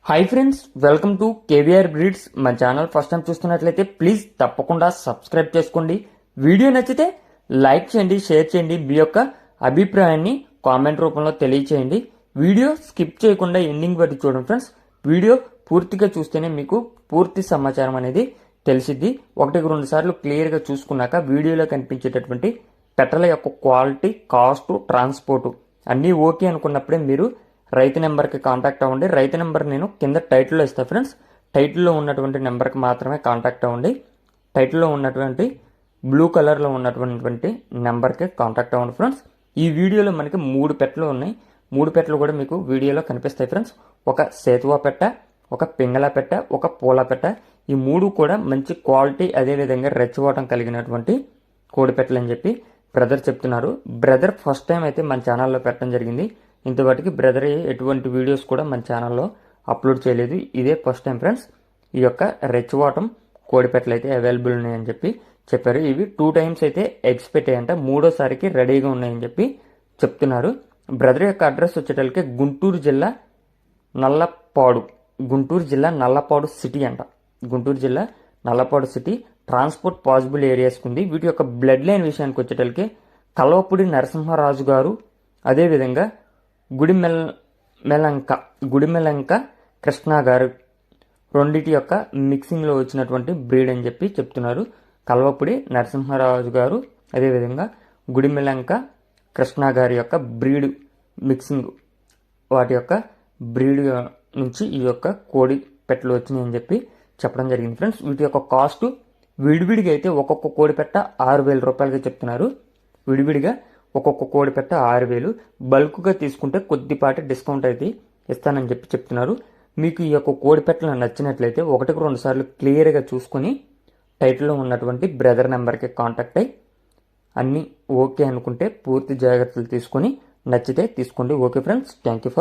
Hi friends, welcome to KVR breeds. మన channel first time చూస్తున్నట్లయితే please తప్పకుండా సబ్స్క్రైబ్ చేసుకోండి. వీడియో నచ్చితే లైక్ చేయండి, షేర్ చేయండి. మీ యొక్క అభిప్రాయాన్ని కామెంట్ రూపంలో తెలియచేయండి. వీడియో స్కిప్ చేయకుండా ఎండింగ్ వరకు చూడండి ఫ్రెండ్స్. వీడియో పూర్తిగా చూస్తేనే మీకు పూర్తి సమాచారం అనేది తెలిసిద్ది. ఒకటికి రెండు సార్లు క్లియర్గా చూసుకున్నాక వీడియోలో కనిపించేటటువంటి పెట్టల యొక్క క్వాలిటీ, కాస్ట్, ట్రాన్స్పోర్ట్ అన్నీ ఓకే అనుకున్నప్పుడే మీరు రైతు నెంబర్కి కాంటాక్ట్ అవ్వండి. రైతు నెంబర్ నేను కింద టైటిల్లో ఇస్తాను ఫ్రెండ్స్. టైటిల్లో ఉన్నటువంటి నెంబర్కి మాత్రమే కాంటాక్ట్ అవ్వండి. టైటిల్లో ఉన్నటువంటి బ్లూ కలర్లో ఉన్నటువంటి నెంబర్కి కాంటాక్ట్ అవ్వండి ఫ్రెండ్స్. ఈ వీడియోలో మనకి 3 పెట్టలు ఉన్నాయి. 3 పెట్టలు కూడా మీకు వీడియోలో కనిపిస్తాయి ఫ్రెండ్స్. ఒక సేతువా పెట్ట, ఒక పింగళ పెట్ట, ఒక పూల పెట్ట. ఈ 3 కూడా మంచి క్వాలిటీ, అదేవిధంగా రెచ్చగోటం కలిగినటువంటి కోడి పెట్టలు అని చెప్పి బ్రదర్ చెప్తున్నారు. బ్రదర్ ఫస్ట్ టైం అయితే మన ఛానల్లో పెట్టడం జరిగింది. ఇంతవరకు బ్రదర్ ఎటువంటి వీడియోస్ కూడా మన ఛానల్లో అప్లోడ్ చేయలేదు. ఇదే ఫస్ట్ టైం ఫ్రెండ్స్. ఈ యొక్క రెచ్చవాటం కోడిపెట్టలు అయితే అవైలబుల్ ఉన్నాయని చెప్పి చెప్పారు. ఇవి 2 టైమ్స్ అయితే ఎగ్స్ పెట్టాయంట, 3వసారికి రెడీగా ఉన్నాయని చెప్పి చెప్తున్నారు. బ్రదర్ యొక్క అడ్రస్ వచ్చేటప్పటికి గుంటూరు జిల్లా నల్లపాడు సిటీ అంట. గుంటూరు జిల్లా నల్లపాడు సిటీ. ట్రాన్స్పోర్ట్ పాసిబుల్ ఏరియాస్కి ఉంది. వీటి యొక్క బ్లడ్ లైన్ విషయానికి వచ్చేటప్పటికి కల్వపూడి నరసింహరాజు గారు, అదేవిధంగా గుడిమెలంక కృష్ణ గారు రెండిటి యొక్క మిక్సింగ్లో వచ్చినటువంటి బ్రీడ్ అని చెప్పి చెప్తున్నారు. కల్వపూడి నరసింహరాజు గారు, అదేవిధంగా గుడిమెలంక కృష్ణ గారి యొక్క బ్రీడ్ మిక్సింగ్, వాటి యొక్క బ్రీడ్ నుంచి ఈ యొక్క కోడి పెట్టలు వచ్చినాయి అని చెప్పి చెప్పడం జరిగింది ఫ్రెండ్స్. వీటి యొక్క కాస్ట్ విడివిడిగా అయితే ఒక్కొక్క కోడి పెట్ట 6,000 రూపాయలుగా చెప్తున్నారు. విడివిడిగా ఒక్కొక్క కోడి పెట్ట 6,000. బల్క్గా తీసుకుంటే కొద్దిపాటి డిస్కౌంట్ అయితే ఇస్తానని చెప్పి చెప్తున్నారు. మీకు ఈ యొక్క కోడి పెట్టలు నచ్చినట్లయితే ఒకటికి 2 సార్లు క్లియర్గా చూసుకొని టైటిల్లో ఉన్నటువంటి బ్రదర్ నెంబర్కి కాంటాక్ట్ అయ్యి అన్నీ ఓకే అనుకుంటే పూర్తి జాగ్రత్తలు తీసుకొని నచ్చితే తీసుకోండి. Okay friends, thank you for